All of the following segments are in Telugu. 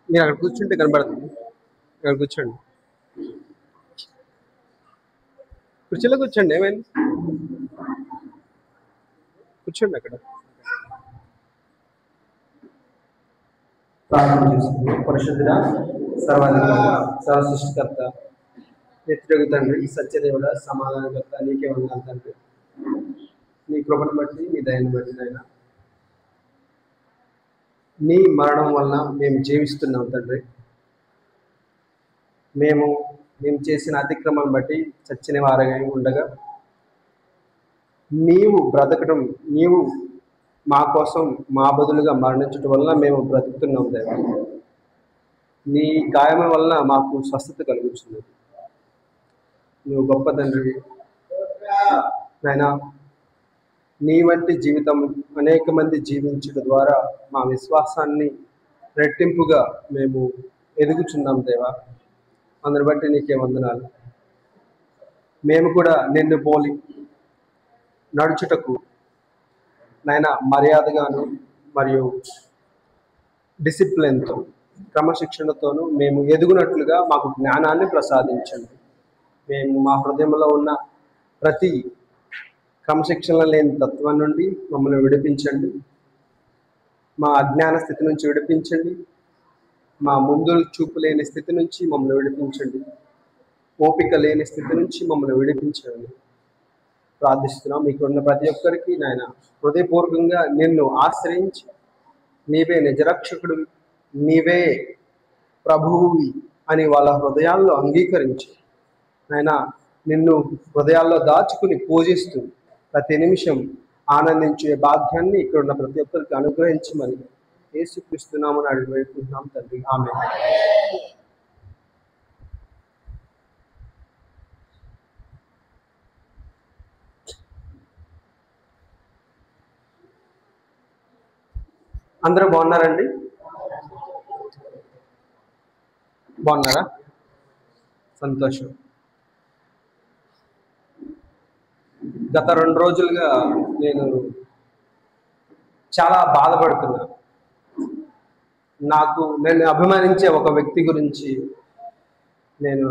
మీరు అక్కడ కూర్చుంటే కనబడుతుంది. అక్కడ కూర్చోండి, కుర్చీలో కూర్చోండి, ఏమైంది, కూర్చోండి అక్కడ. ప్రార్థన చేసుకుంది. పరిశుద్ధుడ, సర్వాధికారి, సర్వసృష్టికర్త, నిత్యుడు తండ్రి, సత్యదేవుడ, సమాధానకర్త, నీకే వందనాలు తండ్రి. నీ కృపను బట్టి, నీ దయను బట్టి నాయన, నీ మరణం వలన మేము జీవిస్తున్నాం తండ్రి. మేము చేసిన అతిక్రమం బట్టి చచ్చిన వారగా ఉండగా, నీవు బ్రతకడం, నీవు మా కోసం మా బదులుగా మరణించడం వలన మేము బ్రతుకుతున్నాం దేవా. నీ గాయముల వలన మాకు స్వస్థత కలుగుతుంది. నువ్వు గొప్ప తండ్రి నాయనా. నీ వంటి జీవితం అనేక మంది జీవించడం ద్వారా మా విశ్వాసాన్ని రెట్టింపుగా మేము ఎదుగుచున్నాం దేవా. అందుని బట్టి నీకే వందనాలు. మేము కూడా నిన్ను పోలి నడుచుటకు నాయన మర్యాదగాను మరియు డిసిప్లిన్తో, క్రమశిక్షణతోనూ మేము ఎదుగునట్లుగా మాకు జ్ఞానాన్ని ప్రసాదించండి. మేము మా హృదయంలో ఉన్న ప్రతి క్రమశిక్షణ లేని తత్వం నుండి మమ్మల్ని విడిపించండి. మా అజ్ఞాన స్థితి నుంచి విడిపించండి. మా ముందు చూపు లేని స్థితి నుంచి మమ్మల్ని విడిపించండి. ఓపిక లేని స్థితి నుంచి మమ్మల్ని విడిపించండి. ప్రార్థిస్తున్నాం. మీకు ఉన్న ప్రతి ఒక్కరికి నాయన హృదయపూర్వకంగా నిన్ను ఆశ్రయించి, నీవే నిజరక్షకుడు, నీవే ప్రభువువి అని వాళ్ళ హృదయాల్లో అంగీకరించి నాయన నిన్ను హృదయాల్లో దాచుకుని పూజిస్తూ ప్రతి నిమిషం ఆనందించే భాగ్యాన్ని ఇక్కడ ఉన్న ప్రతి ఒక్కరికి అనుగ్రహించమని యేసుక్రీస్తునామని అడిగి వేడుకుంటున్నాం తండ్రి. ఆమేన్. అందరూ బాగున్నారండి? బాగున్నారా? సంతోషం. గత 2 రోజులుగా నేను చాలా బాధపడుతున్నా. నేను అభిమానించే ఒక వ్యక్తి గురించి నేను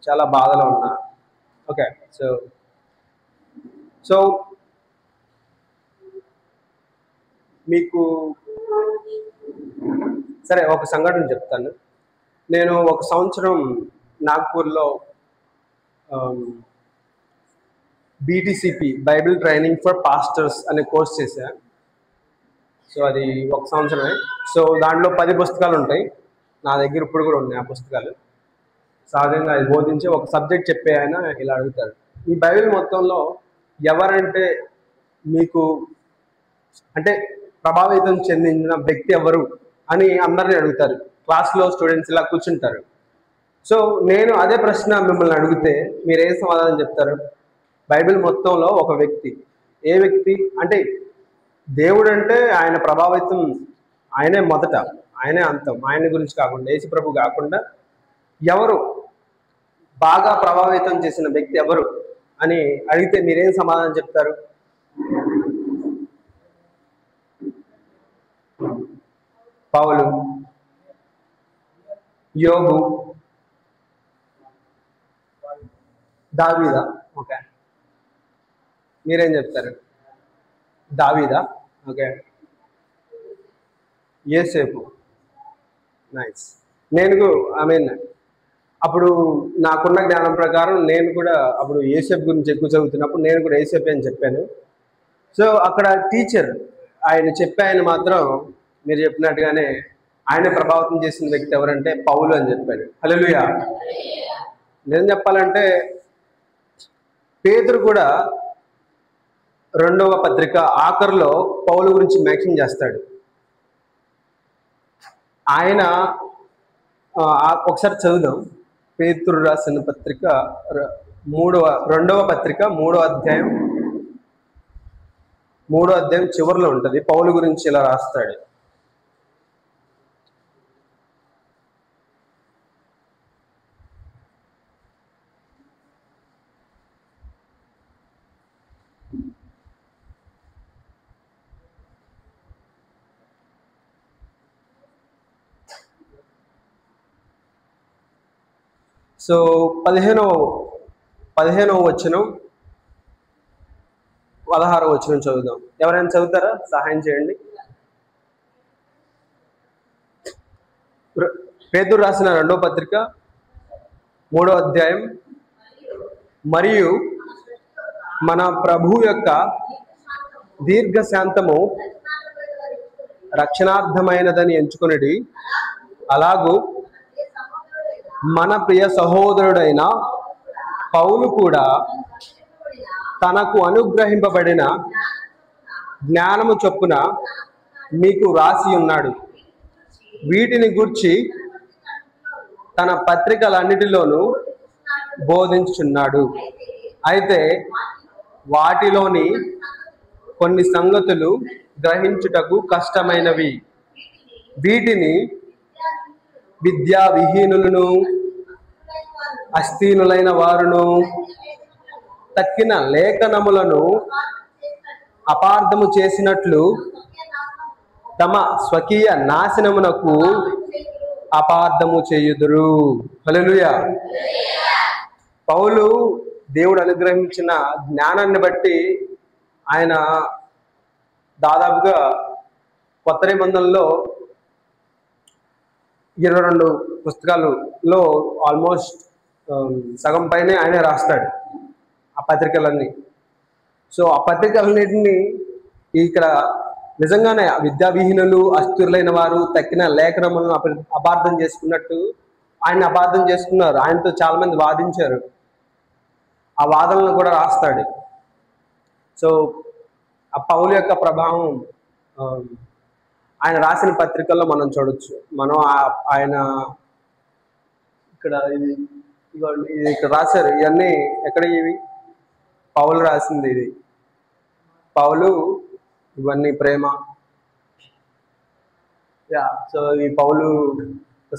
చాలా బాధలో ఉన్నా. ఓకే, సో మీకు సరే ఒక సంఘటన చెప్తాను. నేను 1 సంవత్సరం నాగ్పూర్లో BTCP, Bible training for pastors అనే కోర్స్ చేశాను. సో అది 1 సంవత్సరమే. సో దాంట్లో 10 పుస్తకాలు ఉంటాయి. నా దగ్గర ఇప్పుడు కూడా ఉన్నాయి ఆ పుస్తకాలు. సహజంగా అది బోధించే ఒక సబ్జెక్ట్ చెప్పే ఆయన ఇలా అడుగుతారు, ఈ బైబిల్ మొత్తంలో ఎవరంటే మీకు అంటే ప్రభావితం చెందిన వ్యక్తి ఎవరు అని అందరినీ అడుగుతారు. క్లాస్లో స్టూడెంట్స్ ఇలా కూర్చుంటారు. సో నేను అదే ప్రశ్న మిమ్మల్ని అడిగితే మీరు ఏ సమాధానం చెప్తారు? బైబిల్ మొత్తంలో ఒక వ్యక్తి. ఏ వ్యక్తి అంటే దేవుడు అంటే ఆయన ప్రభావితం, ఆయనే మొదట, ఆయనే అంతం. ఆయన గురించి కాకుండా, యేసు ప్రభు కాకుండా ఎవరు బాగా ప్రభావితం చేసిన వ్యక్తి ఎవరు అని అడిగితే మీరేం సమాధానం చెప్తారు? పౌలు, యోబు, దావీదా. ఓకే, మీరేం చెప్తారు? దావీదా. ఓకే, యేసేపు. నైస్. నేను అప్పుడు నాకున్న జ్ఞానం ప్రకారం నేను కూడా అప్పుడు యేసేపు గురించి ఎక్కువ చదువుతున్నప్పుడు నేను కూడా యేసేపే అని చెప్పాను. సో అక్కడ టీచర్ ఆయన మాత్రం మీరు చెప్పినట్టుగానే ఆయన ప్రభావితం చేసిన వ్యక్తి ఎవరంటే పౌలు అని చెప్పాడు. హల్లెలూయా. నేను చెప్పాలంటే పేతురు కూడా 2వ పత్రిక ఆఖరిలో పౌలు గురించి మెన్షన్ చేస్తాడు. ఆయన ఒకసారి చదువుదాం. పేతురు రాసిన పత్రిక 2వ పత్రిక 3వ అధ్యాయం 3వ అధ్యాయం చివరిలో ఉంటుంది. పౌలు గురించి ఇలా రాస్తాడు. సో 15వ వచనం 16వ వచనం చదువుదాం. ఎవరైనా చదువుతారా? సహాయం చేయండి. పేతురు రాసిన 2వ పత్రిక 3వ అధ్యాయం. మరియు మన ప్రభు యొక్క దీర్ఘశాంతము రక్షణార్థమైనదని ఎంచుకొనిడి, అలాగూ మన ప్రియ సహోదరుడైన పౌలు కూడా తనకు అనుగ్రహింపబడిన జ్ఞానము చొప్పున మీకు రాసి ఉన్నాడు. వీటిని గూర్చి తన పత్రికలన్నిటిలోనూ బోధించుచున్నాడు. అయితే వాటిలోని కొన్ని సంగతులు గ్రహించుటకు కష్టమైనవి. వీటిని విద్యా విహీనులను, అస్థీనులైన వారును, తక్కిన లేఖనములను అపార్థము చేసినట్లు తమ స్వకీయ నాశనమునకు అపార్థము చేయుదురు. హల్లెలూయా. పౌలు దేవుడు అనుగ్రహించిన జ్ఞానాన్ని బట్టి ఆయన దాదాపుగా కొత్త నిబంధనలో 22 పుస్తకాలలో ఆల్మోస్ట్ సగం పైనే ఆయనే రాస్తాడు ఆ పత్రికలన్నీ. సో ఆ పత్రికలన్నింటినీ ఇక్కడ నిజంగానే విద్యావిహీనులు, అస్థిరులైన వారు తక్కిన లేఖనములను అపార్థం చేసుకున్నట్టు ఆయన అపార్థం చేసుకున్నారు. ఆయనతో చాలా మంది వాదించారు. ఆ వాదనలను కూడా రాస్తాడు. సో ఆ పౌలు యొక్క ప్రభావం ఆయన రాసిన పత్రికల్లో మనం చూడొచ్చు. మనం ఆయన ఇది ఇక్కడ రాశారు. ఇవన్నీ ఎక్కడ? ఇవి పౌలు రాసింది. ఇది పౌలు, ఇవన్నీ ప్రేమ. సో ఈ పౌలు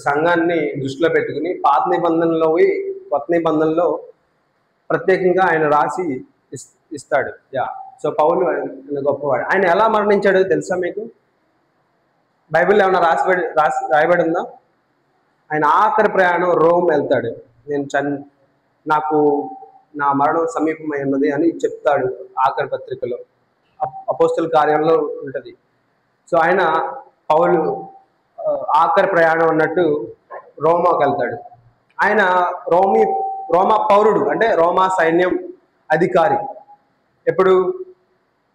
సంఘాన్ని దృష్టిలో పెట్టుకుని పాత నిబంధనలో కొత్త నిబంధనలో ప్రత్యేకంగా ఆయన రాసి ఇస్తాడు. సో పౌలు గొప్పవాడు. ఆయన ఎలా మరణించాడు తెలుసా మీకు? బైబిల్లో ఏమైనా రాయబడి ఉందా? ఆయన ఆఖరి ప్రయాణం రోమ్ వెళ్తాడు. నాకు నా మరణం సమీపమై ఉన్నది అని చెప్తాడు ఆఖరి పత్రికలో, అపోస్తల కార్యంలో ఉంటుంది. సో ఆయన పౌలు ఆఖరి ప్రయాణం అన్నట్టు రోమాకి వెళ్తాడు. ఆయన రోమా పౌరుడు, అంటే రోమా సైన్యం అధికారి. ఎప్పుడు?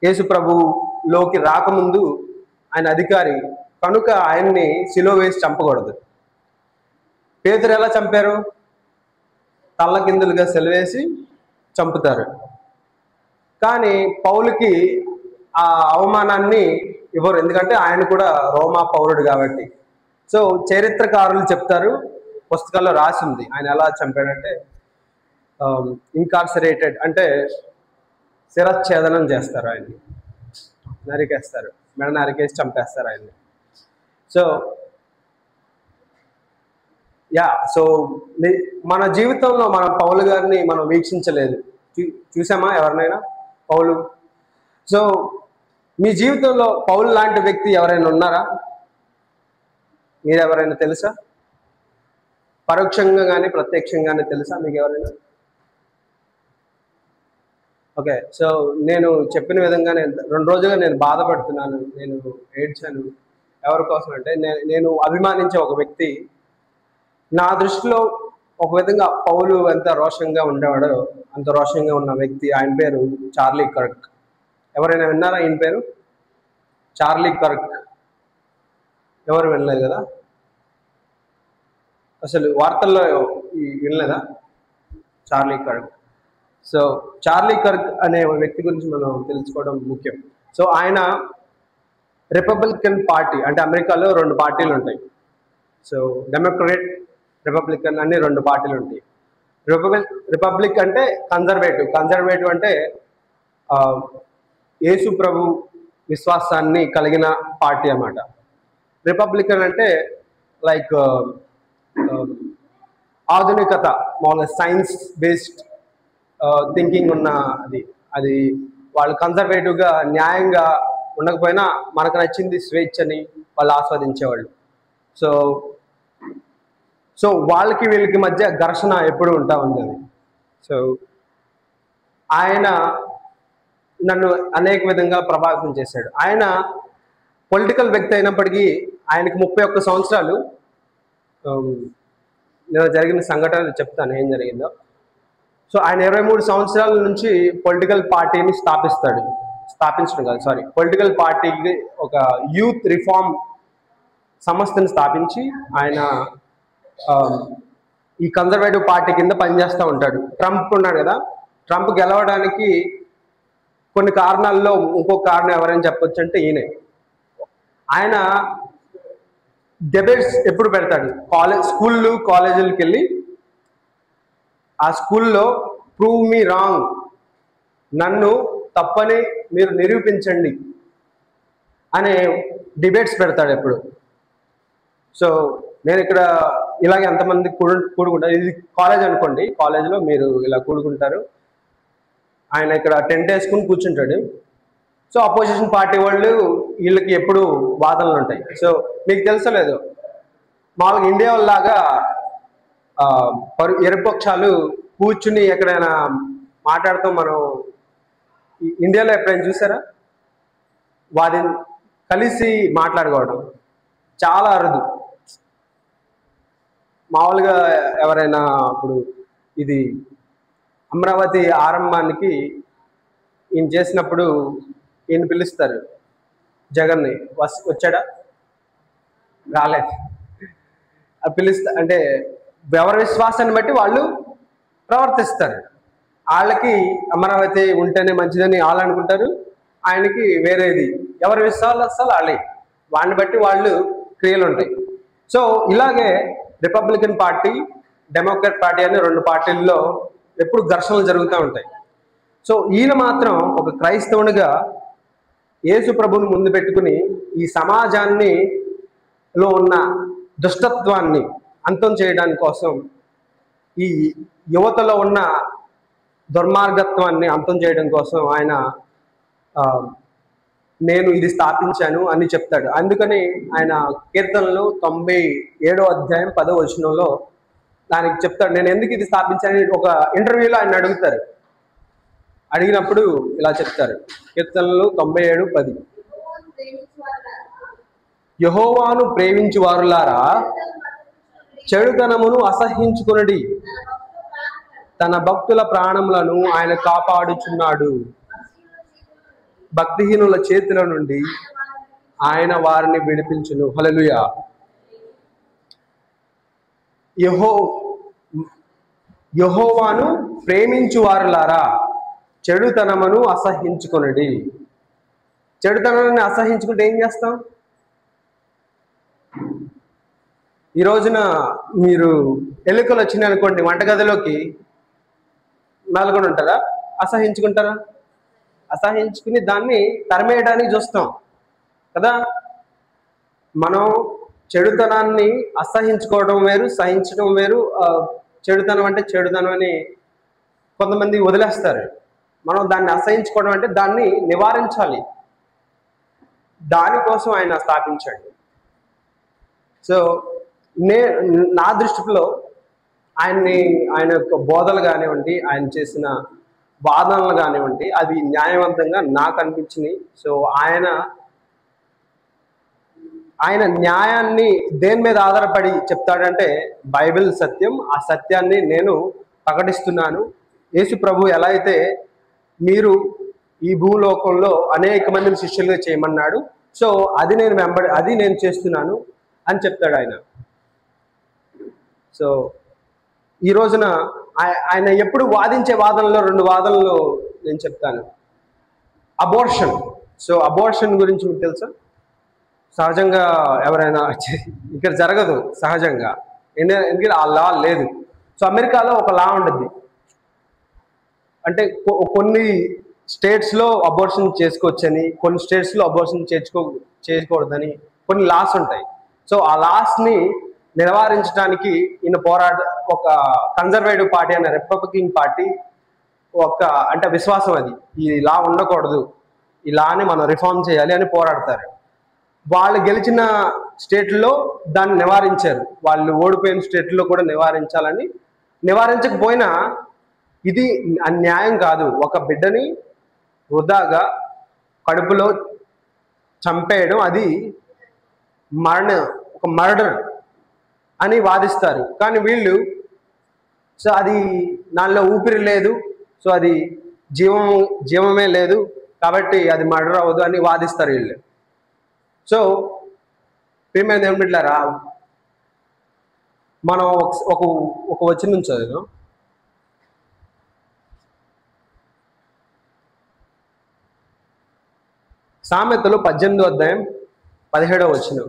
యేసు ప్రభులోకి రాకముందు ఆయన అధికారి కనుక ఆయన్ని సిలువ వేసి చంపకూడదు. పేతురు ఎలా చంపారు? తల్లకిందులుగా సిలువేసి చంపుతారు. కానీ పౌలుకి ఆ అవమానాన్ని ఇవ్వరు, ఎందుకంటే ఆయన కూడా రోమా పౌరుడు కాబట్టి. సో చరిత్రకారులు చెప్తారు, పుస్తకాల్లో రాసింది ఆయన ఎలా చంపాడంటే ఇన్కార్సరేటెడ్, అంటే శిరచ్ఛేదనం చేస్తారు, ఆయన్ని నరికేస్తారు, మెడ నరికేసి చంపేస్తారు ఆయన్ని. సో మన జీవితంలో మనం పౌలు గారిని మనం వీక్షించలేదు. చూసామా ఎవరినైనా పౌలు? సో మీ జీవితంలో పౌలు లాంటి వ్యక్తి ఎవరైనా ఉన్నారా? మీరు ఎవరైనా తెలుసా? పరోక్షంగా కానీ ప్రత్యక్షంగానే తెలుసా మీకు ఎవరైనా? ఓకే. సో నేను చెప్పిన విధంగా 2 రోజులుగా నేను బాధపడుతున్నాను, నేను ఏడ్చాను. ఎవరి కోసం అంటే నేను అభిమానించే ఒక వ్యక్తి నా దృష్టిలో ఒక విధంగా పౌలు ఎంత రోషంగా ఉండేవాడో అంత రోషంగా ఉన్న వ్యక్తి, ఆయన పేరు చార్లీ కర్క్. ఎవరైనా విన్నారా ఆయన పేరు? Charlie Kirk. ఎవరు వినలేదు కదా? అసలు వార్తల్లో వినలేదా Charlie Kirk? So Charlie Kirk అనే వ్యక్తి గురించి మనం తెలుసుకోవడం ముఖ్యం. సో ఆయన రిపబ్లికన్ పార్టీ, అంటే అమెరికాలో 2 పార్టీలు ఉంటాయి. సో డెమోక్రేట్, రిపబ్లికన్ అని 2 పార్టీలు ఉంటాయి. రిపబ్లిక్ అంటే కన్జర్వేటివ్ అంటే యేసు ప్రభు విశ్వాసాన్ని కలిగిన పార్టీ అన్నమాట. రిపబ్లికన్ అంటే లైక్ ఆధునికత, మామూలుగా సైన్స్ బేస్డ్ థింకింగ్ ఉన్న అది వాళ్ళు కన్జర్వేటివ్గా, న్యాయంగా ఉండకపోయినా మనకు నచ్చింది స్వేచ్ఛని వాళ్ళు ఆస్వాదించేవాళ్ళు. సో వాళ్ళకి వీళ్ళకి మధ్య ఘర్షణ ఎప్పుడు ఉంటా ఉంది అది. సో ఆయన నన్ను అనేక విధంగా ప్రభావితం చేశాడు. ఆయన పొలిటికల్ వ్యక్తి అయినప్పటికీ ఆయనకి 31 సంవత్సరాలు. నేను జరిగిన సంఘటన చెప్తాను ఏం జరిగిందో. సో ఆయన 23 సంవత్సరాల నుంచి పొలిటికల్ పార్టీని పొలిటికల్ పార్టీకి ఒక యూత్ రిఫార్మ్ సంస్థను స్థాపించి ఆయన ఈ కన్జర్వేటివ్ పార్టీ కింద పనిచేస్తూ ఉంటాడు. ట్రంప్ ఉన్నాడు కదా, ట్రంప్ గెలవడానికి కొన్ని కారణాల్లో ఇంకొక కారణం ఎవరైనా చెప్పొచ్చు అంటే ఈయనే. ఆయన డిబేట్స్ ఎప్పుడు పెడతాడు? స్కూళ్ళు కాలేజీలకు వెళ్ళి ఆ స్కూల్లో ప్రూవ్ మీ రాంగ్, నన్ను తప్పని మీరు నిరూపించండి అనే డిబేట్స్ పెడతాడు ఎప్పుడు. సో నేను ఇక్కడ ఇలాగే ఎంతమంది కూడుకుంటారు, ఇది కాలేజ్ అనుకోండి, కాలేజీలో మీరు ఇలా కూడుకుంటారు, ఆయన ఇక్కడ టెంట్ వేసుకుని కూర్చుంటాడు. సో అపోజిషన్ పార్టీ వాళ్ళు వీళ్ళకి ఎప్పుడు వాదనలు ఉంటాయి. సో మీకు తెలుసలేదు, మామూలుగా ఇండియా లాగా ఇరుపక్షాలు కూర్చుని ఎక్కడైనా మాట్లాడతాం మనం ఇండియాలో ఎప్పుడైనా చూసారా? వారిని కలిసి మాట్లాడుకోవడం చాలా అరుదు. మామూలుగా ఎవరైనా ఇప్పుడు ఇది అమరావతి ఆరంభానికి ఈయన చేసినప్పుడు ఈయన పిలుస్తారు, జగన్ని. వచ్చాడా? రాలేదు. అంటే ఎవరి విశ్వాసాన్ని బట్టి వాళ్ళు ప్రవర్తిస్తారు. వాళ్ళకి అమరావతి ఉంటేనే మంచిదని వాళ్ళు అనుకుంటారు, ఆయనకి వేరేది. ఎవరి విశ్వాసాలు వాళ్ళని బట్టి వాళ్ళు క్రియలు ఉంటాయి. సో ఇలాగే రిపబ్లికన్ పార్టీ, డెమోక్రాట్ పార్టీ అనే 2 పార్టీల్లో ఎప్పుడు ఘర్షణలు జరుగుతూ ఉంటాయి. సో ఈయన మాత్రం ఒక క్రైస్తవునిగా యేసు ప్రభువుని ముందు పెట్టుకుని ఈ సమాజాన్ని లో ఉన్న దుష్టత్వాన్ని అంతం చేయడానికి కోసం, ఈ యువతలో ఉన్న దుర్మార్గత్వాన్ని అంతం చేయడం కోసం ఆయన నేను ఇది స్థాపించాను అని చెప్తాడు. అందుకని ఆయన కీర్తనలు 97వ అధ్యాయం 10వ వచనంలో దానికి చెప్తాడు, నేను ఎందుకు ఇది స్థాపించాను. ఒక ఇంటర్వ్యూలో ఆయన అడుగుతారు, అడిగినప్పుడు ఇలా చెప్తారు, కీర్తనలు 97:10, యెహోవాను ప్రేమించు వారులారా చెడుతనమును అసహ్యించుకొనుడి, తన భక్తుల ప్రాణములను ఆయన కాపాడుచున్నాడు, భక్తిహీనుల చేతుల నుండి ఆయన వారిని విడిపించును. హల్లెలూయా. యెహోవాను ప్రేమించు వారులారా చెడుతనమును అసహ్యించుకొనుడి. చెడుతనాన్ని అసహ్యించుకుంటే ఏం చేస్తాం? ఈ రోజున మీరు ఎలుకలు వచ్చినాయి అనుకోండి, వంటగదిలోకి మేల్కొని ఉంటారా? అసహించుకుంటారా? అసహించుకుని దాన్ని తరిమేయడానికి చూస్తాం కదా. మనం చెడుతనాన్ని అసహించుకోవడం వేరు, సహించడం వేరు. చెడుతనం అంటే చెడుతనం అని కొంతమంది వదిలేస్తారు. మనం దాన్ని అసహించుకోవడం అంటే దాన్ని నివారించాలి, దానికోసం ఆయన స్థాపించాడు. సో నా దృష్టిలో ఆయన యొక్క బోధలు కానివ్వండి, ఆయన చేసిన వాదనలు కానివ్వండి, అది న్యాయవంతంగా నాకు అనిపించినాయి. సో ఆయన ఆయన న్యాయాన్ని దేని మీద ఆధారపడి చెప్తాడంటే బైబిల్ సత్యం, ఆ సత్యాన్ని నేను ప్రకటిస్తున్నాను. యేసు ప్రభు ఎలా అయితే మీరు ఈ భూలోకంలో అనేక మందిని శిష్యులుగా చేయమన్నాడు, సో అది నేను చేస్తున్నాను అని చెప్తాడు ఆయన. సో ఈ రోజున ఆయన ఎప్పుడు వాదించే వాదనలో 2 వాదనలు నేను చెప్తాను. అబోర్షన్. సో అబోర్షన్ గురించి మీకు తెలుసా? సహజంగా ఎవరైనా ఇక్కడ జరగదు సహజంగా, ఎందుకంటే ఆ లా లేదు. సో అమెరికాలో ఒక లా ఉంటుంది, అంటే కొన్ని స్టేట్స్లో అబోర్షన్ చేసుకోవచ్చని, కొన్ని స్టేట్స్లో అబోర్షన్ చేసుకోకూడదని కొన్ని లాస్ ఉంటాయి. సో ఆ లాస్ని నివారించడానికి ఈయన ఒక కన్జర్వేటివ్ పార్టీ అనే రిపబ్లికన్ పార్టీ అంటే విశ్వాసం, అది ఈ లా ఉండకూడదు, ఈ లాని మనం రిఫార్మ్ చేయాలి అని పోరాడతారు. వాళ్ళు గెలిచిన స్టేట్లో దాన్ని నివారించారు, వాళ్ళు ఓడిపోయిన స్టేట్లో కూడా నివారించాలని. నివారించకపోయినా ఇది అన్యాయం కాదు, ఒక బిడ్డని వృధాగా కడుపులో చంపేయడం అది ఒక మర్డర్ అని వాదిస్తారు. కానీ వీళ్ళు సో అది దానిలో ఊపిరి లేదు, సో అది జీవమే లేదు కాబట్టి అది మర్డర్ అవ్వదు అని వాదిస్తారు వీళ్ళు. సో ప్రియమైన దేవుని బిడ్డలారా, మనం ఒక వచనం చదువుదాం. సామెతలు 18వ అధ్యాయం 17వ వచనం.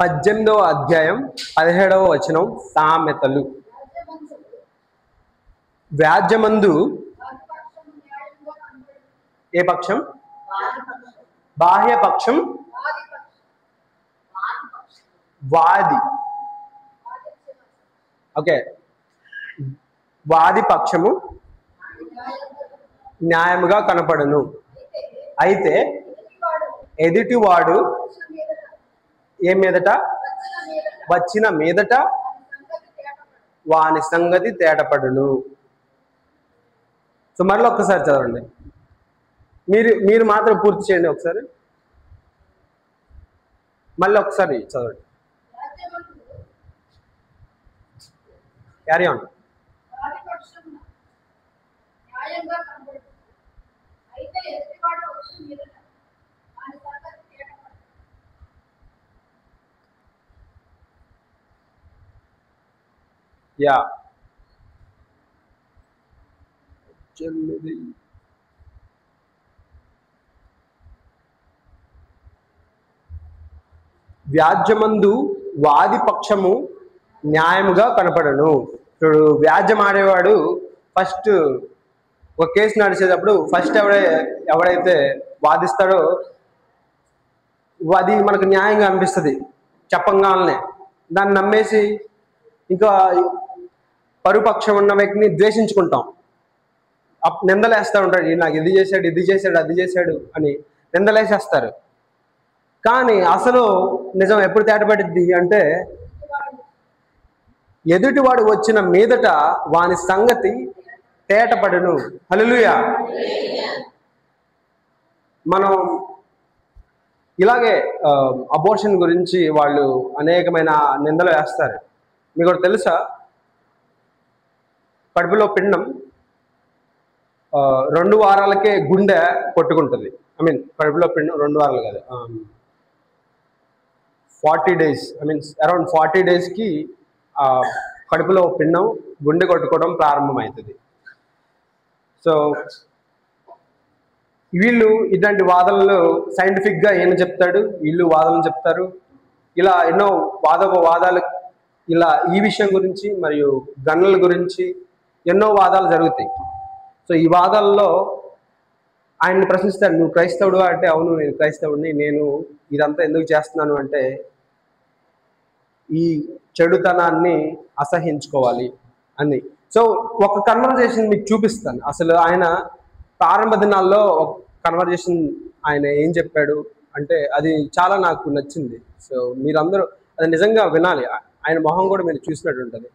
పద్దెనిమిదవ అధ్యాయం 17వ వచనం. సామెతలు. వ్యాజ్యమందు ఏ పక్షం? బాహ్య పక్షం, వాది. ఓకే, వాది పక్షము న్యాయముగా కనపడును. అయితే ఎదుటివాడు ఏ మీదట వచ్చిన మీదట వాని సంగతి తేటపడును. సో మరలా ఒక్కసారి చదవండి, మీరు మాత్రం పూర్తి చేయండి ఒకసారి, మళ్ళీ ఒకసారి చదవండి. Carry on. యా, వ్యాజ్యమందు వాది పక్షము న్యాయముగా కనపడను. ఇప్పుడు వ్యాజ్యం ఆడేవాడు ఫస్ట్ ఒక కేసు నడిచేటప్పుడు ఫస్ట్ ఎవడైతే వాదిస్తాడో అది మనకు న్యాయంగా అనిపిస్తుంది చెప్పంగానే. దాన్ని నమ్మేసి ఇంకా పరుపక్షం ఉన్న వ్యక్తిని ద్వేషించుకుంటాం, నిందలేస్తూ ఉంటాడు, నాకు ఇది చేశాడు, అది చేశాడు అని నిందలేసేస్తారు. కానీ అసలు నిజం ఎప్పుడు తేటపడిద్ది అంటే ఎదుటివాడు వచ్చిన మీదట వాని సంగతి తేటపడును. హల్లెలూయా. మనం ఇలాగే అబోర్షన్ గురించి వాళ్ళు అనేకమైన నిందలు వేస్తారు. మీకు కూడా తెలుసా, కడుపులో పిండం 2 వారాలకే గుండె కొట్టుకుంటుంది. కడుపులో పిండం 2 వారాలు కాదు, 40 days, అరౌండ్ 40 daysకి కడుపులో పిండం గుండె కొట్టుకోవడం ప్రారంభమవుతుంది. సో వీళ్ళు ఇట్లాంటి వాదనలు సైంటిఫిక్గా ఏం చెప్తాడు, వీళ్ళు వాదనలు చెప్తారు. ఇలా ఎన్నో వాదాలు ఇలా ఈ విషయం గురించి మరియు గన్నుల గురించి ఎన్నో వాదాలు జరుగుతాయి. సో ఈ వాదాల్లో ఆయన్ని ప్రశ్నిస్తాడు, నువ్వు క్రైస్తవుడు అంటే అవును నేను క్రైస్తవుడిని, నేను ఇదంతా ఎందుకు చేస్తున్నాను అంటే ఈ చెడుతనాన్ని అసహించుకోవాలి అని. సో ఒక కన్వర్జేషన్ మీకు చూపిస్తాను. అసలు ఆయన ప్రారంభ దినాల్లో ఒక కన్వర్జేషన్ ఆయన ఏం చెప్పాడు అంటే అది చాలా నాకు నచ్చింది. సో మీరందరూ అది నిజంగా వినాలి, ఆయన మొహం కూడా మీరు చూసినట్టు ఉంటుంది.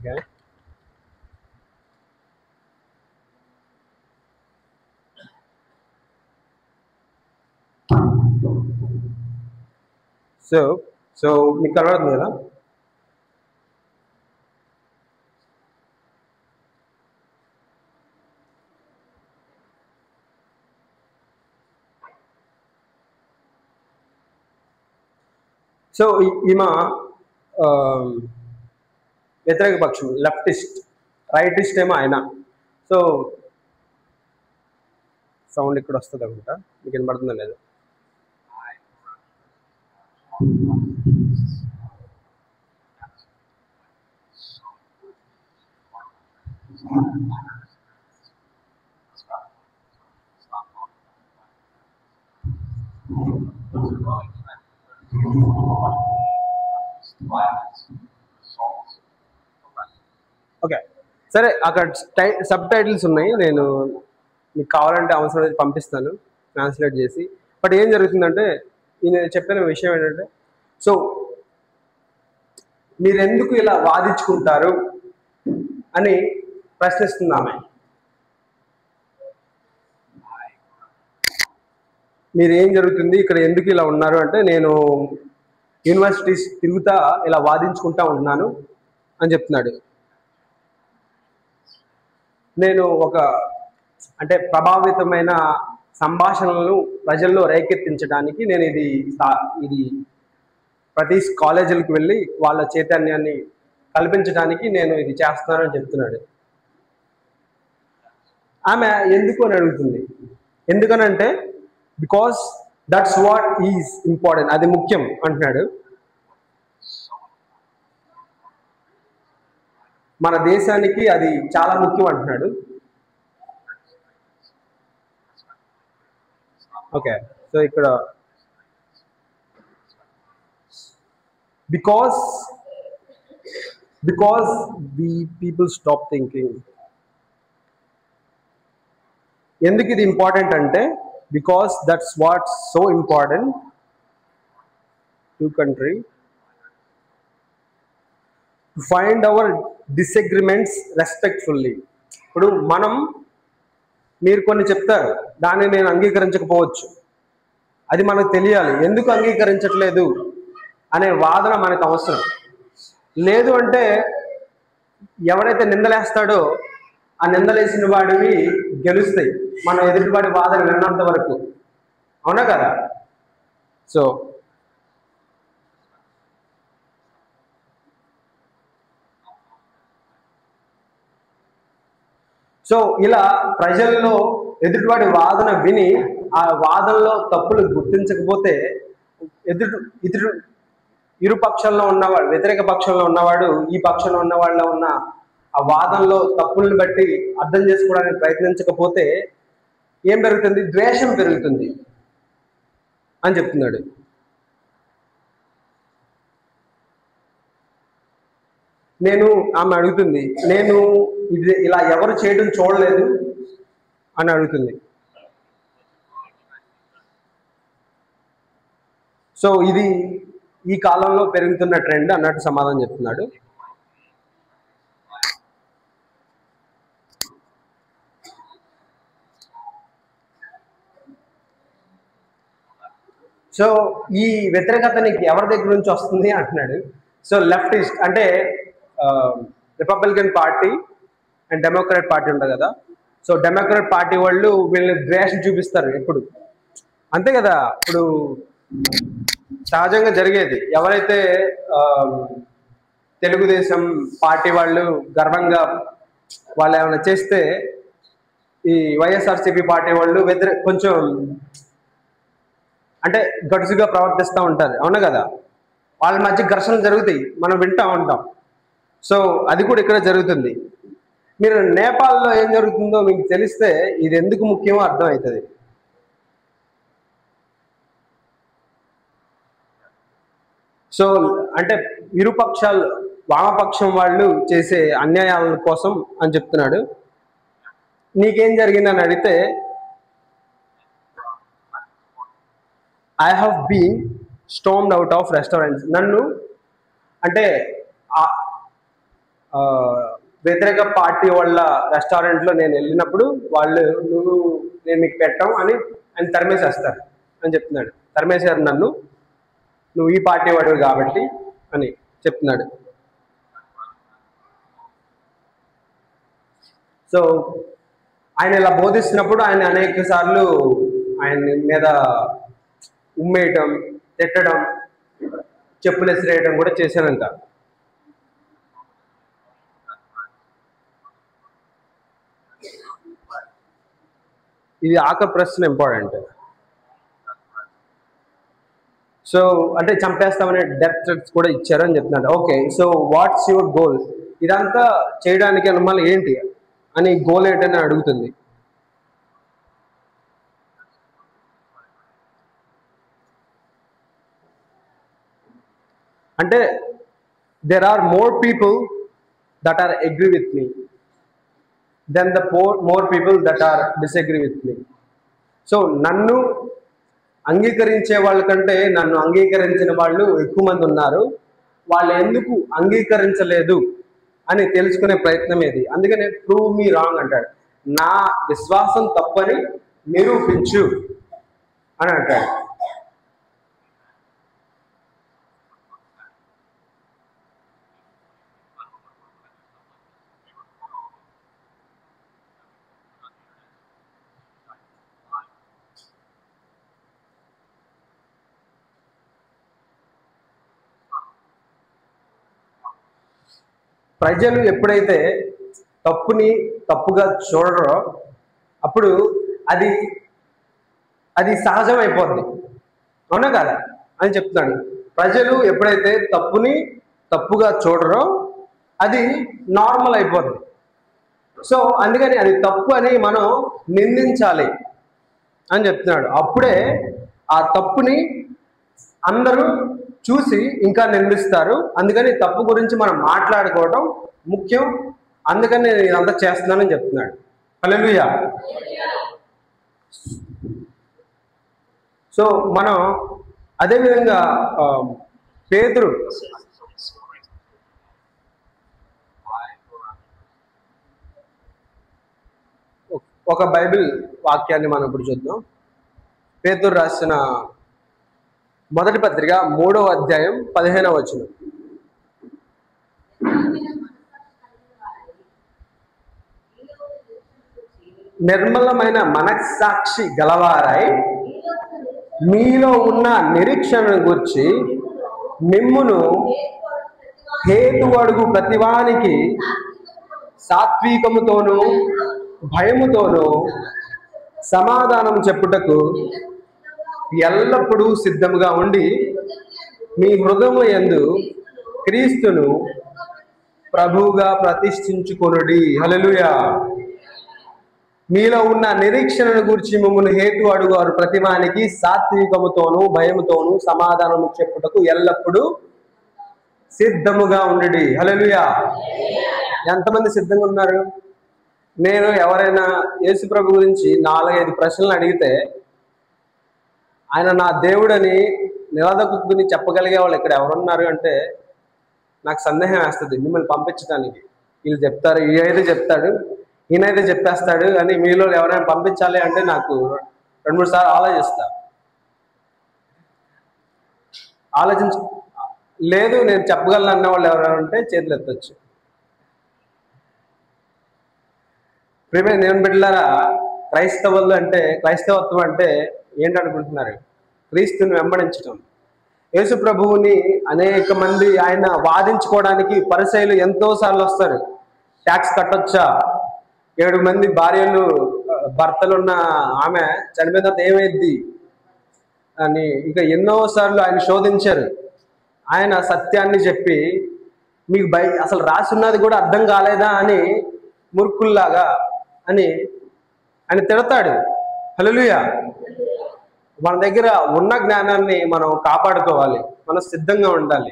ఓకే. సో సో మీకు కనబడుతుంది కదా. సో ఈమె వ్యతిరేక పక్షం, లెఫ్టిస్ట్. రైటిస్ట్ ఏమో ఆయన. సో సౌండ్ ఇక్కడ వస్తుంది అనుకుంటా, మీకు వినపడుతుందా లేదు? ఓకే, సరే. అక్కడ సబ్ టైటిల్స్ ఉన్నాయి, నేను మీకు కావాలంటే అవసరం అయితే పంపిస్తాను ట్రాన్స్లేట్ చేసి. బట్ ఏం జరుగుతుందంటే ఈయన చెప్పిన విషయం ఏంటంటే, సో మీరెందుకు ఇలా వాదించుకుంటారు అని ప్రశ్నిస్తుంది ఆమె. మీరు ఏం జరుగుతుంది ఇక్కడ, ఎందుకు ఇలా ఉన్నారు అంటే, నేను యూనివర్సిటీస్ తిరుగుతా ఇలా వాదించుకుంటా ఉంటున్నాను అని చెప్తున్నాడు. నేను ఒక అంటే ప్రభావితమైన సంభాషణలను ప్రజల్లో రేకెత్తించడానికి నేను ఇది ప్రతి కాలేజీలకు వెళ్ళి వాళ్ళ చైతన్యాన్ని కల్పించడానికి నేను ఇది చేస్తున్నానని చెప్తున్నాడు. ఆమె ఎందుకు అని అడుగుతుంది. ఎందుకనంటే because that's what is important, అది ముఖ్యం అంటున్నాడు. మన దేశానికి అది చాలా ముఖ్యం అంటున్నాడు. ఓకే, సో ఇక్కడ because we people stop thinking. ఎందుకు ఇది ఇంపార్టెంట్ అంటే, because that's what so important to country to find our disagreements respectfully. ఇప్పుడు మీరు కొన్ని చెప్తారు, దాన్ని నేను అంగీకరించకపోవచ్చు, అది మనకు తెలియాలి. ఎందుకు అంగీకరించట్లేదు అనే వాదన మనకు అవసరం లేదు. అంటే ఎవరైతే నిందలేస్తాడో ఆ నిందలేసిన వాడివి గెలుస్తాయి, మనం ఎదుటివాడి వాదన విన్నంత వరకు. అవునా కదా? సో ఇలా ప్రజల్లో ఎదుటివాడి వాదన విని ఆ వాదనలో తప్పులు గుర్తించకపోతే ఇరు పక్షంలో ఉన్నవాడు, వ్యతిరేక పక్షంలో ఉన్నవాడు ఈ పక్షంలో ఉన్న వాళ్ళ ఉన్న ఆ వాదనలో తప్పుల్ని బట్టి అర్థం చేసుకోవడానికి ప్రయత్నించకపోతే ఏం పెరుగుతుంది? ద్వేషం పెరుగుతుంది అని చెప్తున్నాడు. ఆమె అడుగుతుంది, నేను ఇది ఇలా ఎవరు చేయడం చూడలేదు అని అడుగుతుంది. సో ఇది ఈ కాలంలో పెరుగుతున్న ట్రెండ్ అన్నట్టు సమాధానం చెప్తున్నాడు. సో ఈ వ్యతిరేకత నీకు ఎవరి దగ్గర నుంచి వస్తుంది అంటున్నాడు. సో లెఫ్టిస్ట్ అంటే Republican party and Democrat party ఉంటుంది కదా. సో డెమోక్రాట్ పార్టీ వాళ్ళు వీళ్ళని ద్వేషం చూపిస్తారు ఎప్పుడు, అంతే కదా. ఇప్పుడు సహజంగా జరిగేది, ఎవరైతే తెలుగుదేశం పార్టీ వాళ్ళు గర్వంగా వాళ్ళు ఏమైనా చేస్తే ఈ వైఎస్ఆర్సీపీ పార్టీ వాళ్ళు కొంచెం అంటే గడుసుగా ప్రవర్తిస్తూ ఉంటారు. అవునా కదా? వాళ్ళ మధ్య ఘర్షణలు జరుగుతాయి, మనం వింటూ ఉంటాం. సో అది కూడా ఇక్కడ జరుగుతుంది. మీరు నేపాల్లో ఏం జరుగుతుందో మీకు తెలిస్తే ఇది ఎందుకు ముఖ్యమో అర్థమవుతుంది. సో అంటే ఇరుపక్షాలు, వామపక్షం వాళ్ళు చేసే అన్యాయాల కోసం అని చెప్తున్నాడు. నీకేం జరిగిందని అడిగితే, I have been stormed out of restaurants. నన్ను అంటే వ్యతిరేక పార్టీ వాళ్ళ రెస్టారెంట్లో నేను వెళ్ళినప్పుడు వాళ్ళు నేను మీకు పెట్టాం అని ఆయన తరిమేసేస్తారు అని చెప్తున్నాడు. తరిమేశారు నన్ను, నువ్వు ఈ పార్టీ వాడివి కాబట్టి అని చెప్తున్నాడు. సో ఆయన ఇలా బోధిస్తున్నప్పుడు ఆయన అనేక సార్లు ఆయన మీద ఉమ్మేయటం, తిట్టడం, చెప్పులు ఎసిరేయడం కూడా చేశానంట. ఇది ప్రశ్న ఇంపార్టెంట్. సో అంటే చంపేస్తామనే డెత్ థ్రెట్స్ కూడా ఇచ్చారు అని చెప్తున్నాడు. Okay, so what's your goal? ఇదంతా చేయడానికి మళ్ళీ ఏంటి అని గోల్ ఏంటని అడుగుతుంది. అంటే there are more people that are agree with me than the more people that are disagree with me. So నన్ను అంగీకరించే వాళ్ళకంటే నన్ను అంగీకరించిన వాళ్ళు ఎక్కువ మంది ఉన్నారు. వాళ్ళు ఎందుకు అంగీకరించలేదు అని తెలుసుకునే ప్రయత్నం ఏది. అందుకనే ప్రూవ్ మీ రాంగ్ అంటాడు. నా విశ్వాసం తప్పని నిరూపించు అని అంటాడు. ప్రజలు ఎప్పుడైతే తప్పుని తప్పుగా చూడరో అప్పుడు అది అది సహజం అయిపోద్ది. అవునా కదా అని చెప్తున్నాడు. ప్రజలు ఎప్పుడైతే తప్పుని తప్పుగా చూడరో అది నార్మల్ అయిపోద్ది. సో అందుకని అది తప్పు అని మనం నిందించాలి అని చెప్తున్నాడు. అప్పుడే ఆ తప్పుని అందరూ చూసి ఇంకా నిందిస్తారు. అందుకని తప్పు గురించి మనం మాట్లాడుకోవడం ముఖ్యం. అందుకని నేను ఇదంతా చేస్తున్నానని చెప్తున్నాడు. హల్లెలూయా. సో మనం అదేవిధంగా పేతురు ఒక బైబిల్ వాక్యాన్ని మనం ఇప్పుడు చూద్దాం. పేతురు రాసిన మొదటి పత్రిక 3వ అధ్యాయం 15వ వచనం. నిర్మలమైన మనస్సాక్షి గలవారై మీలో ఉన్న నిరీక్షణను గురించి మిమ్మును హేతు అడుగు ప్రతివానికి సాత్వికముతోనూ భయముతోనూ సమాధానం చెప్పుటకు ఎల్లప్పుడూ సిద్ధముగా ఉండి మీ హృదయము యందు క్రీస్తును ప్రభువుగా ప్రతిష్ఠించుకొనుడి. హల్లెలూయా. మీలో ఉన్న నిరీక్షణను గురించి మిమ్మల్ని హేతు అడుగువారు ప్రతివానికి సాత్వికముతోనూ భయముతోనూ సమాధానము చెప్పుటకు ఎల్లప్పుడూ సిద్ధముగా ఉండి. హల్లెలూయా. ఎంతమంది సిద్ధంగా ఉన్నారు? నేను ఎవరైనా యేసు ప్రభు గురించి 4-5 ప్రశ్నలు అడిగితే ఆయన నా దేవుడని నిలదొక్కుని చెప్పగలిగే వాళ్ళు ఇక్కడ ఎవరున్నారు అంటే నాకు సందేహం వేస్తుంది. మిమ్మల్ని పంపించడానికి వీళ్ళు చెప్తారు, ఈయనైతే చెప్తాడు, ఈయనైతే చెప్పేస్తాడు అని మీలో ఎవరైనా పంపించాలి అంటే నాకు 2-3 సార్లు ఆలోచించు. లేదు నేను చెప్పగలను అన్న వాళ్ళు ఎవరైనా ఉంటే చేతులు ఎత్తచ్చు. ప్రియమైన దేవుని బిడ్డలారా, క్రైస్తవత్వం అంటే ఏంటనుకుంటున్నారు? క్రీస్తుని వెంబడించడం. యేసు ప్రభువుని అనేక మంది ఆయన వాదించుకోవడానికి పరిసయ్యులు ఎంతో సార్లు వస్తారు. ట్యాక్స్ కట్టొచ్చా, 7 మంది భర్తలున్న ఆమె చనిపోయిన తర్వాత ఏమైద్ది అని ఇంకా ఎన్నో సార్లు ఆయన శోధించారు. ఆయన సత్యాన్ని చెప్పి మీకు అసలు రాసున్నది కూడా అర్థం కాలేదా అని మూర్ఖుల్లాగా అని ఆయన తిడతాడు. హల్లెలూయా. మన దగ్గర ఉన్న జ్ఞానాన్ని మనం కాపాడుకోవాలి, మనం సిద్ధంగా ఉండాలి.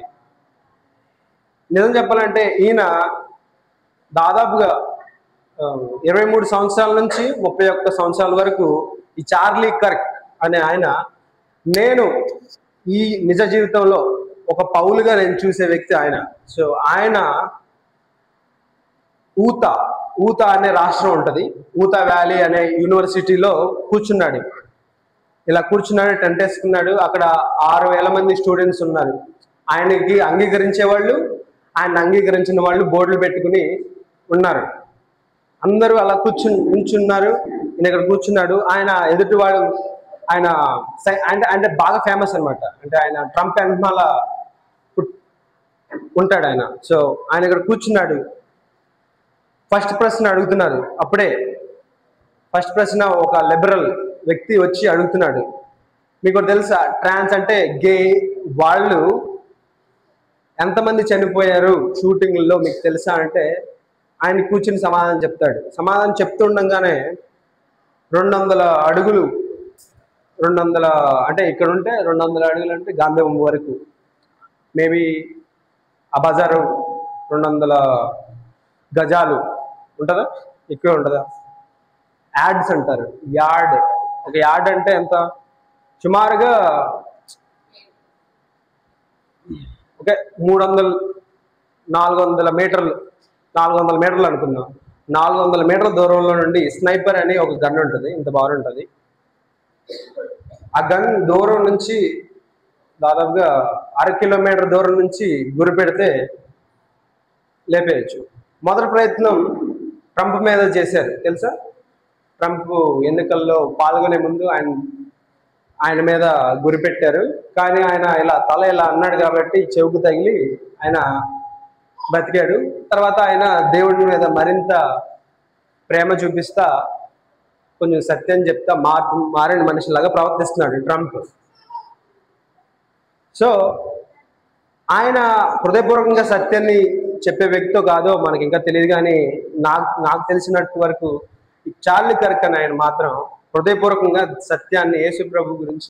నిజం చెప్పాలంటే ఈయన దాదాపుగా 23 సంవత్సరాల నుంచి 31 సంవత్సరాల వరకు ఈ చార్లీ కర్క్ అనే ఆయన నేను ఈ నిజ జీవితంలో ఒక పౌలుగా నేను చూసే వ్యక్తి ఆయన. సో ఆయన ఊతా ఊతా అనే రాష్ట్రం ఉంటుంది. ఊతా వ్యాలీ అనే యూనివర్సిటీలో కూర్చున్నాడు. ఇలా కూర్చున్నాడు, టెంట్ వేసుకున్నాడు. అక్కడ 6,000 మంది స్టూడెంట్స్ ఉన్నారు. ఆయనకి అంగీకరించే వాళ్ళు, ఆయన అంగీకరించిన వాళ్ళు బోర్డులు పెట్టుకుని ఉన్నారు. అందరూ అలా కూర్చున్నారు. ఈయన ఇక్కడ కూర్చున్నాడు. ఆయన ఎదుటివాడు ఆయన అంటే అంటే బాగా ఫేమస్ అనమాట. అంటే ఆయన ట్రంప్ వెనకాల ఉంటాడు ఆయన. సో ఆయన ఇక్కడ కూర్చున్నాడు. ఫస్ట్ ప్రశ్న అడుగుతున్నారు. అప్పుడే ఫస్ట్ ప్రశ్న ఒక లిబరల్ వ్యక్తి వచ్చి అడుగుతున్నాడు, మీకు తెలుసా ట్రాన్స్ అంటే గే వాళ్ళు ఎంతమంది చనిపోయారు షూటింగ్లో మీకు తెలుసా అంటే ఆయన కూర్చుని సమాధానం చెప్తాడు. సమాధానం చెప్తుండగానే 200 అడుగులు 200 అంటే ఇక్కడ ఉంటే 200 అడుగులు అంటే గాంధీవం వరకు, మేబీ ఆ బజారు 200 గజాలు ఉంటుందా, ఎక్కువే ఉంటుందా? యార్డ్స్ అంటారు. యార్డ్, ఒక యార్డ్ అంటే ఎంత, సుమారుగా ఓకే 400 మీటర్లు అనుకుందాం. 400 మీటర్ల దూరంలో నుండి స్నైపర్ అని ఒక గన్ ఉంటుంది, ఇంత బాగా ఉంటుంది. ఆ గన్ దూరం నుంచి దాదాపుగా 1/2 కిలోమీటర్ దూరం నుంచి గురి పెడితే లేపేయచ్చు. మొదటి ప్రయత్నం ట్రంప్ మీద చేశారు తెలుసా. ట్రంప్ ఎన్నికల్లో పాల్గొనే ముందు ఆయన మీద గురి పెట్టారు. కానీ ఆయన తల ఇలా అన్నాడు కాబట్టి చెవుకు తగిలి ఆయన బతికాడు. తర్వాత ఆయన దేవుడి మీద మరింత ప్రేమ చూపిస్తా, కొంచెం సత్యం చెప్తా మారిన మనిషిలాగా ప్రవర్తిస్తున్నాడు ట్రంప్. సో ఆయన హృదయపూర్వకంగా సత్యాన్ని చెప్పే వ్యక్తితో కాదో మనకి ఇంకా తెలియదు. కానీ నాకు తెలిసినట్టు వరకు చార్లీ కర్క్ అని ఆయన మాత్రం హృదయపూర్వకంగా సత్యాన్ని, యేసు ప్రభు గురించి